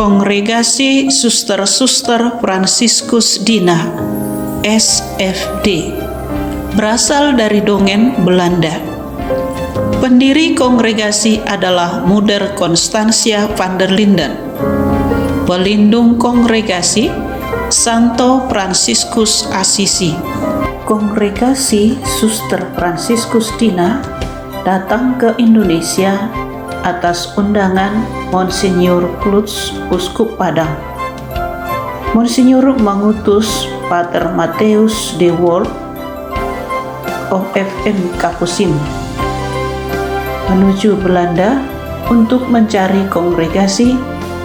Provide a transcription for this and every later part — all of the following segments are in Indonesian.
Kongregasi Suster-Suster Fransiskus Dina (SFD) berasal dari Dongen, Belanda. Pendiri kongregasi adalah Moeder Constantia van der Linden. Pelindung kongregasi Santo Fransiskus Assisi. Kongregasi Suster Fransiskus Dina datang ke Indonesia atas undangan Monsinyur Klutz, Uskup Padang. Monsinyur mengutus Pater Matthäus de Wolf, OFM Kapusim, menuju Belanda untuk mencari kongregasi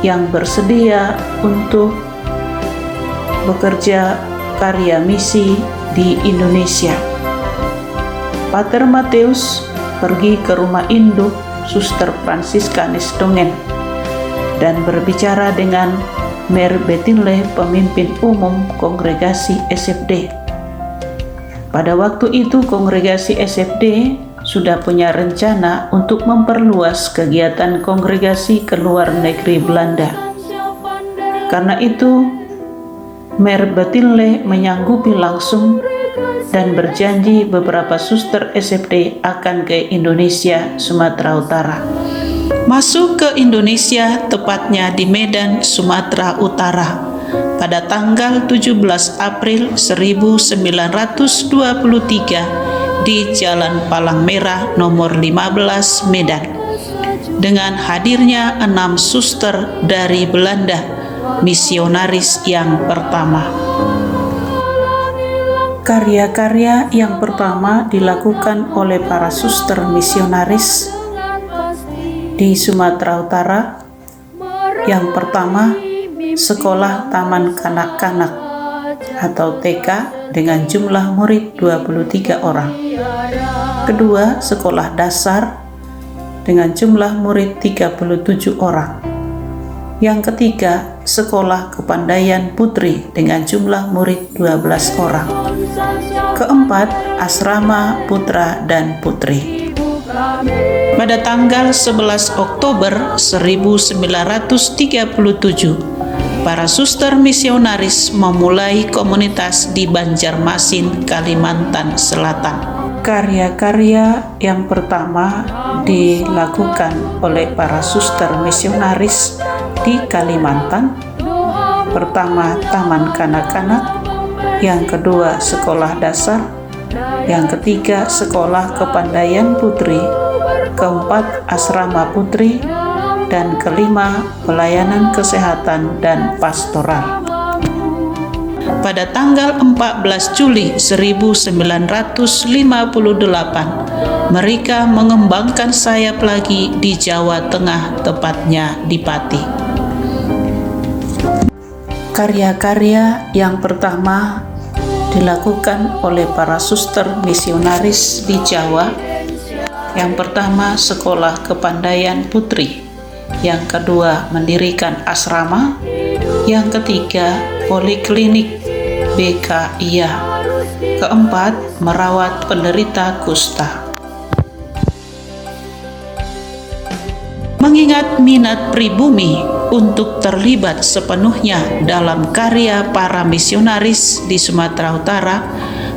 yang bersedia untuk bekerja karya misi di Indonesia. Pater Matthäus pergi ke rumah induk Suster Fransiskanis Dongen dan berbicara dengan Mer Betinle, pemimpin umum kongregasi SFD. Pada waktu itu kongregasi SFD sudah punya rencana untuk memperluas kegiatan kongregasi ke luar negeri Belanda. Karena itu, Mer Betinle menyanggupi langsung dan berjanji beberapa suster SFD akan ke Indonesia, Sumatera Utara. Masuk ke Indonesia, tepatnya di Medan, Sumatera Utara, pada tanggal 17 April 1923 di Jalan Palang Merah nomor 15 Medan, dengan hadirnya 6 suster dari Belanda, misionaris yang pertama. Karya-karya yang pertama dilakukan oleh para suster misionaris di Sumatera Utara. Yang pertama, sekolah taman kanak-kanak atau TK dengan jumlah murid 23 orang. Kedua, sekolah dasar dengan jumlah murid 37 orang. Yang ketiga, sekolah kepandaian putri dengan jumlah murid 12 orang. Keempat, asrama putra dan putri. Pada tanggal 11 Oktober 1937, para suster misionaris memulai komunitas di Banjarmasin, Kalimantan Selatan. Karya-karya yang pertama dilakukan oleh para suster misionaris di Kalimantan. Pertama, taman kanak-kanak. Yang kedua, sekolah dasar. Yang ketiga, sekolah kepandaian putri. Keempat, asrama putri. Dan kelima, pelayanan kesehatan dan pastoral. Pada tanggal 14 Juli 1958, mereka mengembangkan sayap lagi di Jawa Tengah, tepatnya di Pati. Karya-karya yang pertama dilakukan oleh para suster misionaris di Jawa. Yang pertama, sekolah kepandaian putri. Yang kedua, mendirikan asrama. Yang ketiga, poliklinik BKIA. Keempat, merawat penderita kusta. Mengingat minat pribumi untuk terlibat sepenuhnya dalam karya para misionaris di Sumatera Utara,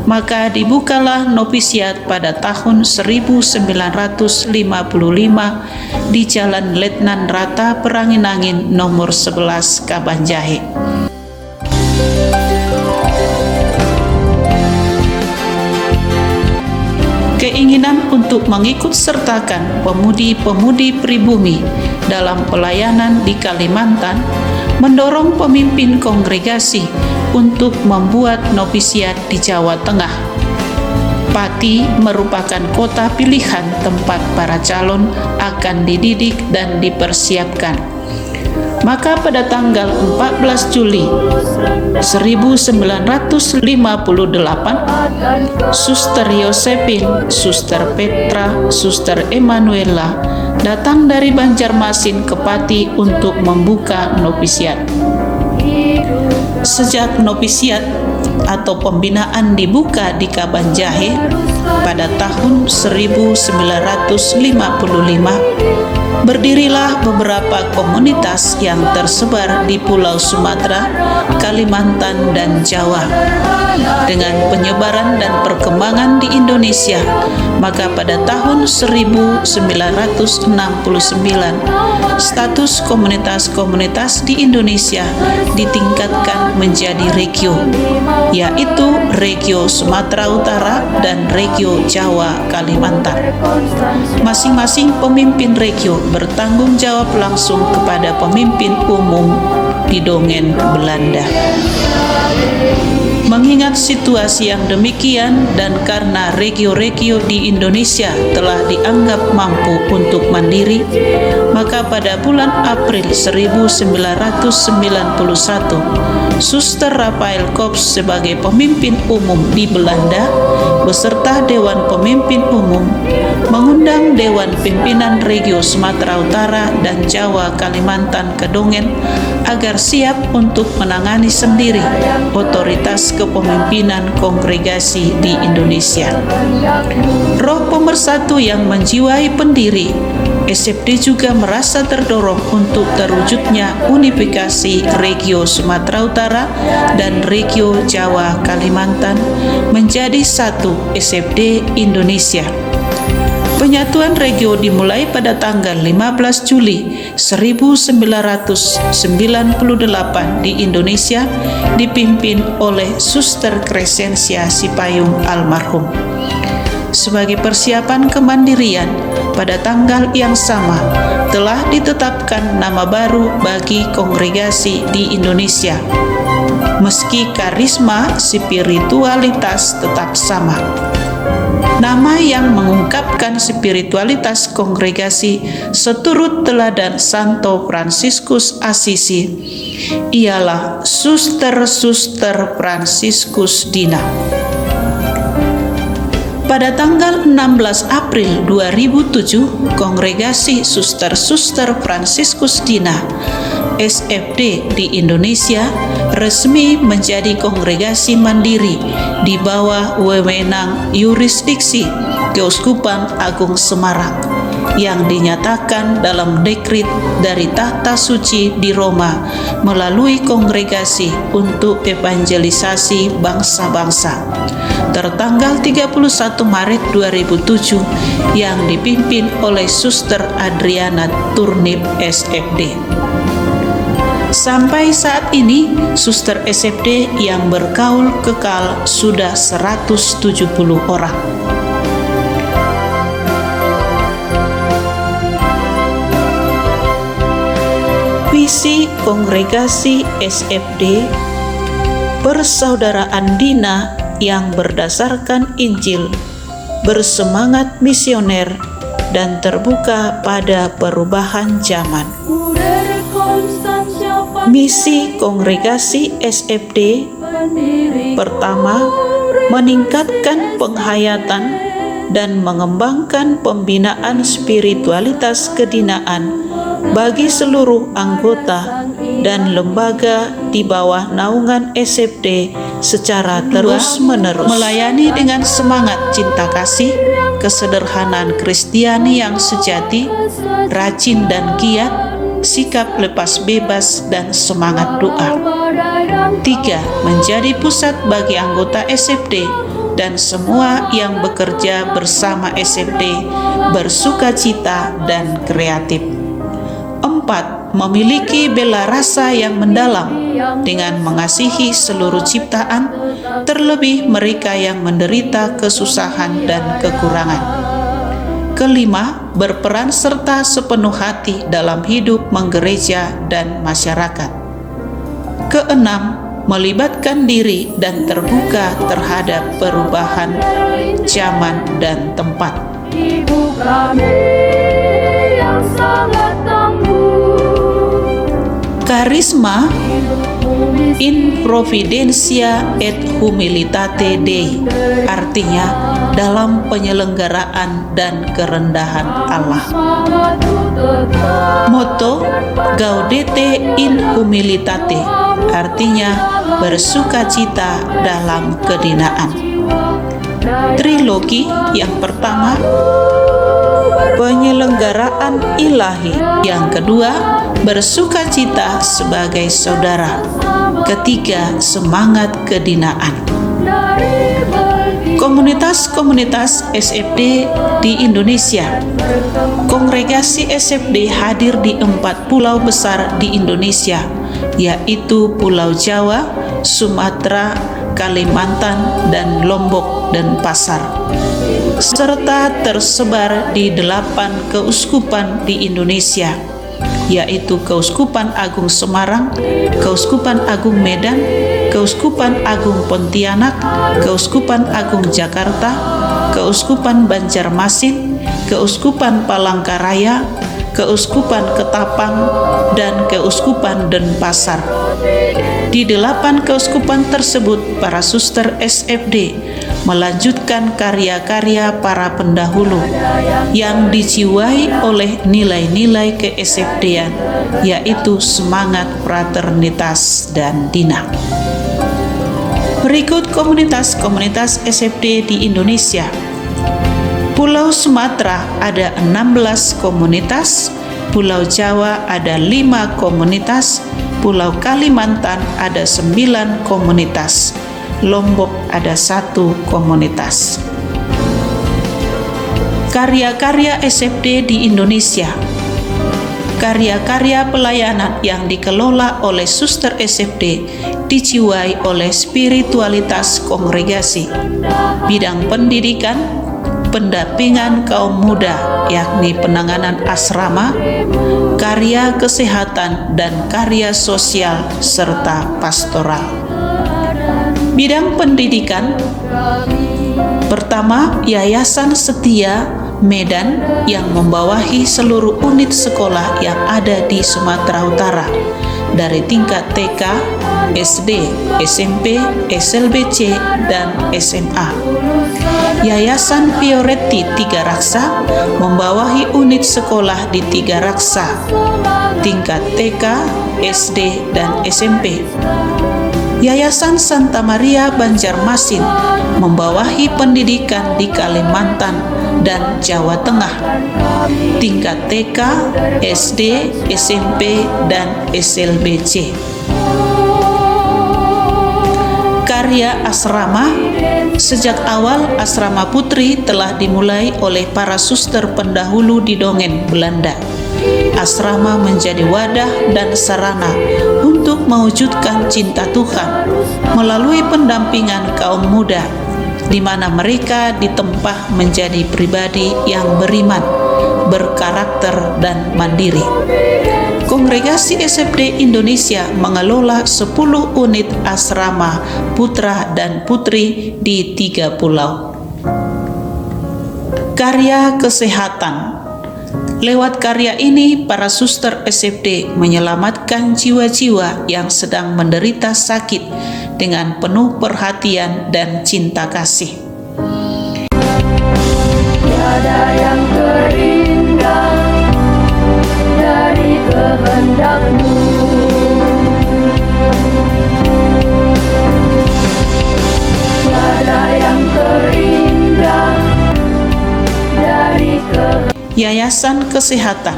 maka dibukalah novisiat pada tahun 1955 di Jalan Letnan Rata Perangin-Angin nomor 11 Kabanjahe. Keinginan untuk mengikut sertakan pemudi-pemudi pribumi dalam pelayanan di Kalimantan mendorong pemimpin kongregasi untuk membuat novisiat di Jawa Tengah. Pati merupakan kota pilihan tempat para calon akan dididik dan dipersiapkan. Maka pada tanggal 14 Juli 1958, Suster Yosepin, Suster Petra, Suster Emanuela datang dari Banjarmasin ke Pati untuk membuka novisiat. Sejak novisiat atau pembinaan dibuka di Kabanjahe pada tahun 1955, Berdirilah beberapa komunitas yang tersebar di Pulau Sumatera, Kalimantan, dan Jawa. Dengan penyebaran dan perkembangan di Indonesia, maka pada tahun 1969, status komunitas-komunitas di Indonesia ditingkatkan menjadi regio, yaitu Regio Sumatera Utara dan Regio Jawa Kalimantan. Masing-masing pemimpin regio bertanggung jawab langsung kepada pemimpin umum di Dongen Belanda. Mengingat situasi yang demikian dan karena regio-regio di Indonesia telah dianggap mampu untuk mandiri, maka pada bulan April 1991, Suster Raphael Kops sebagai pemimpin umum di Belanda beserta Dewan Pemimpin Umum mengundang Dewan Pimpinan Regio Sumatera Utara dan Jawa Kalimantan ke Dongen agar siap untuk menangani sendiri otoritas kepemimpinan kongregasi di Indonesia. Roh pemersatu yang menjiwai pendiri SFD juga merasa terdorong untuk terwujudnya unifikasi Regio Sumatera Utara dan Regio Jawa Kalimantan menjadi satu SFD Indonesia. Penyatuan regio dimulai pada tanggal 15 Juli 1998 di Indonesia, dipimpin oleh Suster Crescentia Sipayung almarhum. Sebagai persiapan kemandirian, pada tanggal yang sama telah ditetapkan nama baru bagi kongregasi di Indonesia, meski karisma spiritualitas tetap sama. Nama yang mengungkapkan spiritualitas kongregasi seturut teladan Santo Fransiskus Assisi ialah Suster-Suster Fransiskus Dina. Pada tanggal 16 April 2007, Kongregasi Suster-Suster Fransiskus Dina SFD di Indonesia resmi menjadi kongregasi mandiri di bawah wewenang yurisdiksi Keuskupan Agung Semarang yang dinyatakan dalam dekrit dari Tahta Suci di Roma melalui Kongregasi untuk Evangelisasi Bangsa-Bangsa tertanggal 31 Maret 2007 yang dipimpin oleh Suster Adriana Turnip SFD. Sampai saat ini, Suster SFD yang bergaul kekal sudah 170 orang. Visi Kongregasi SFD, persaudaraan Dina yang berdasarkan Injil, bersemangat misioner, dan terbuka pada perubahan zaman. Misi Kongregasi SFD: pertama, meningkatkan penghayatan dan mengembangkan pembinaan spiritualitas kedinaan bagi seluruh anggota dan lembaga di bawah naungan SFD secara terus-menerus. Melayani dengan semangat cinta kasih, kesederhanaan Kristiani yang sejati, rajin dan giat, sikap lepas bebas, dan semangat doa. 3. Menjadi pusat bagi anggota SFD dan semua yang bekerja bersama SFD bersukacita dan kreatif. 4. Memiliki bela rasa yang mendalam dengan mengasihi seluruh ciptaan, terlebih mereka yang menderita kesusahan dan kekurangan. 5. Berperan serta sepenuh hati dalam hidup menggereja dan masyarakat. 6. Melibatkan diri dan terbuka terhadap perubahan zaman dan tempat. Ibu kami yang sangat Karisma in providentia et humilitate Dei, artinya dalam penyelenggaraan dan kerendahan Allah. Motto Gaudete in humilitate, artinya bersukacita dalam kedinaan. Trilogi yang pertama, penyelenggaraan ilahi. Yang kedua, bersukacita sebagai saudara. Ketiga, semangat kedinaan. Komunitas-komunitas SFD di Indonesia. Kongregasi SFD hadir di 4 pulau besar di Indonesia, yaitu Pulau Jawa, Sumatera, Kalimantan, dan Lombok dan Pasar, serta tersebar di 8 keuskupan di Indonesia, yaitu Keuskupan Agung Semarang, Keuskupan Agung Medan, Keuskupan Agung Pontianak, Keuskupan Agung Jakarta, Keuskupan Banjarmasin, Keuskupan Palangkaraya, Keuskupan Ketapang, dan Keuskupan Denpasar. Di 8 keuskupan tersebut, para suster SFD melanjutkan karya-karya para pendahulu yang dijiwai oleh nilai-nilai ke-SFD-an, yaitu semangat fraternitas dan dina. Berikut komunitas-komunitas SFD di Indonesia. Pulau Sumatera ada 16 komunitas, Pulau Jawa ada 5 komunitas, Pulau Kalimantan ada 9 komunitas, Lombok ada 1 komunitas. Karya-karya SFD di Indonesia. Karya-karya pelayanan yang dikelola oleh suster SFD dijiwai oleh spiritualitas kongregasi, bidang pendidikan, pendampingan kaum muda, yakni penanganan asrama, karya kesehatan, dan karya sosial, serta pastoral. Bidang pendidikan. Pertama, Yayasan Setia Medan yang membawahi seluruh unit sekolah yang ada di Sumatera Utara, dari tingkat TK, SD, SMP, SLBC, dan SMA. Yayasan Fioretti Tiga Raksa membawahi unit sekolah di Tiga Raksa, tingkat TK, SD, dan SMP. Yayasan Santa Maria Banjarmasin membawahi pendidikan di Kalimantan dan Jawa Tengah, tingkat TK, SD, SMP, dan SLBC. Karya asrama. Sejak awal, asrama putri telah dimulai oleh para suster pendahulu di Dongen, Belanda. Asrama menjadi wadah dan sarana untuk mewujudkan cinta Tuhan melalui pendampingan kaum muda, di mana mereka ditempa menjadi pribadi yang beriman, berkarakter, dan mandiri. Kongregasi SFD Indonesia mengelola 10 unit asrama putra dan putri di 3 pulau. Karya kesehatan. Lewat karya ini, para suster SFD menyelamatkan jiwa-jiwa yang sedang menderita sakit dengan penuh perhatian dan cinta kasih. Tiada yang terindah dari kehendak-Mu. Tiada yang terindah dari Yayasan Kesehatan.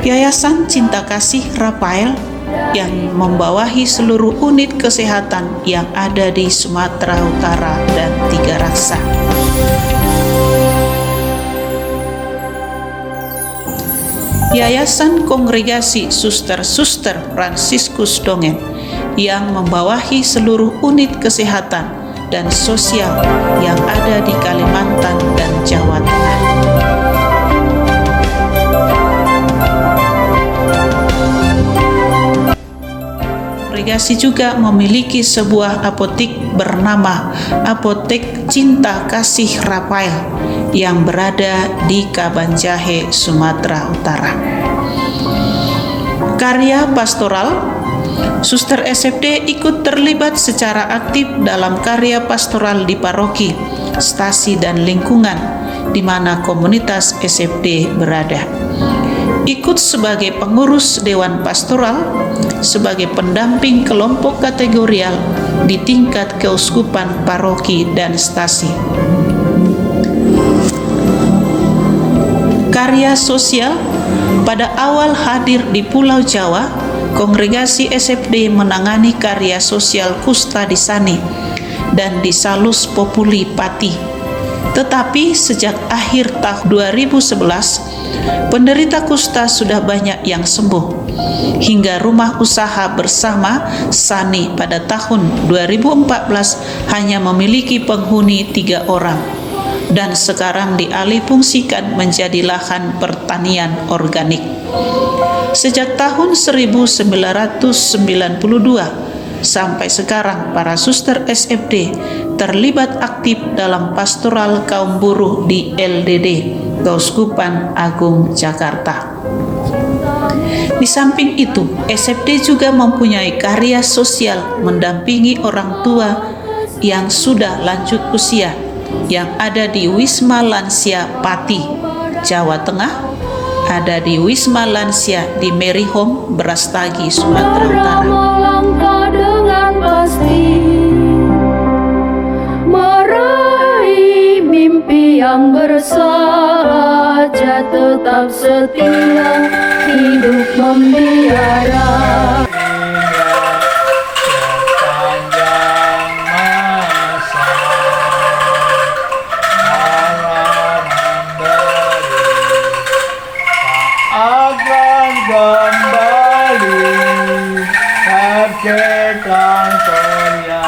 Yayasan Cinta Kasih Rafael yang membawahi seluruh unit kesehatan yang ada di Sumatera Utara dan Tiga Raksa. Yayasan Kongregasi Suster-Suster Fransiskus Dongen yang membawahi seluruh unit kesehatan dan sosial yang ada di Kalimantan dan Jawa Tengah. Kongregasi juga memiliki sebuah apotek bernama Apotek Cinta Kasih Rafael yang berada di Kabanjahe, Sumatera Utara. Karya pastoral. Suster SFD ikut terlibat secara aktif dalam karya pastoral di paroki, stasi, dan lingkungan di mana komunitas SFD berada. Ikut sebagai pengurus Dewan Pastoral, sebagai pendamping kelompok kategorial di tingkat keuskupan, paroki, dan stasi. Karya sosial. Pada awal hadir di Pulau Jawa, Kongregasi SFD menangani karya sosial kusta di Sani dan di Salus Populi Pati. Tetapi sejak akhir tahun 2011, penderita kusta sudah banyak yang sembuh. Hingga rumah usaha bersama Sani pada tahun 2014 hanya memiliki penghuni 3 orang. Dan sekarang dialihfungsikan menjadi lahan pertanian organik. Sejak tahun 1992 sampai sekarang, para suster SFD terlibat aktif dalam pastoral kaum buruh di LDD, Keuskupan Agung Jakarta. Di samping itu, SFD juga mempunyai karya sosial mendampingi orang tua yang sudah lanjut usia yang ada di Wisma Lansia Pati, Jawa Tengah, ada di Wisma Lansia di Mary Home, Brastagi, Sumatera Utara. Melangkah dengan pasti, meraih mimpi yang bersahaja, tetap setia, hidup membiara. Akan kembali terciptaan surya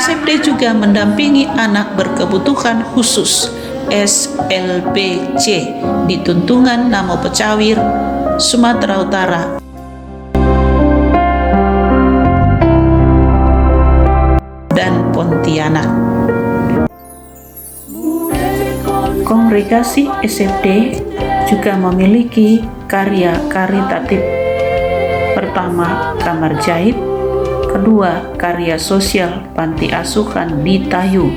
SFD juga mendampingi anak berkebutuhan khusus SLBC di Tuntungan Namo Pecawir, Sumatera Utara, dan Pontianak. Kongregasi SFD juga memiliki karya karitatif. Pertama, kamar jahit. Kedua, karya sosial panti asuhan di Tayu,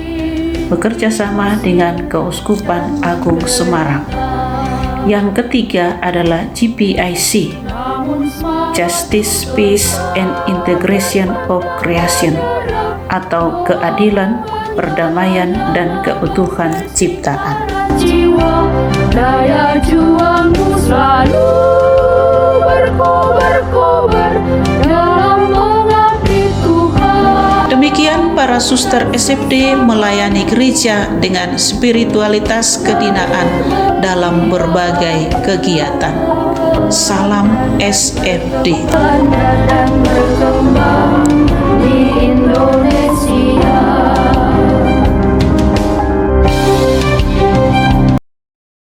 bekerja sama dengan Keuskupan Agung Semarang. Yang ketiga adalah GPIC, Justice, Peace, and Integration of Creation, atau keadilan, perdamaian, dan keutuhan ciptaan. Jiwa, daya juangmu selalu berkobar-kobar dalam mengabdi Tuhan. Demikian para suster SFD melayani gereja dengan spiritualitas kedinaan dalam berbagai kegiatan. Salam SFD. Dan berkembang.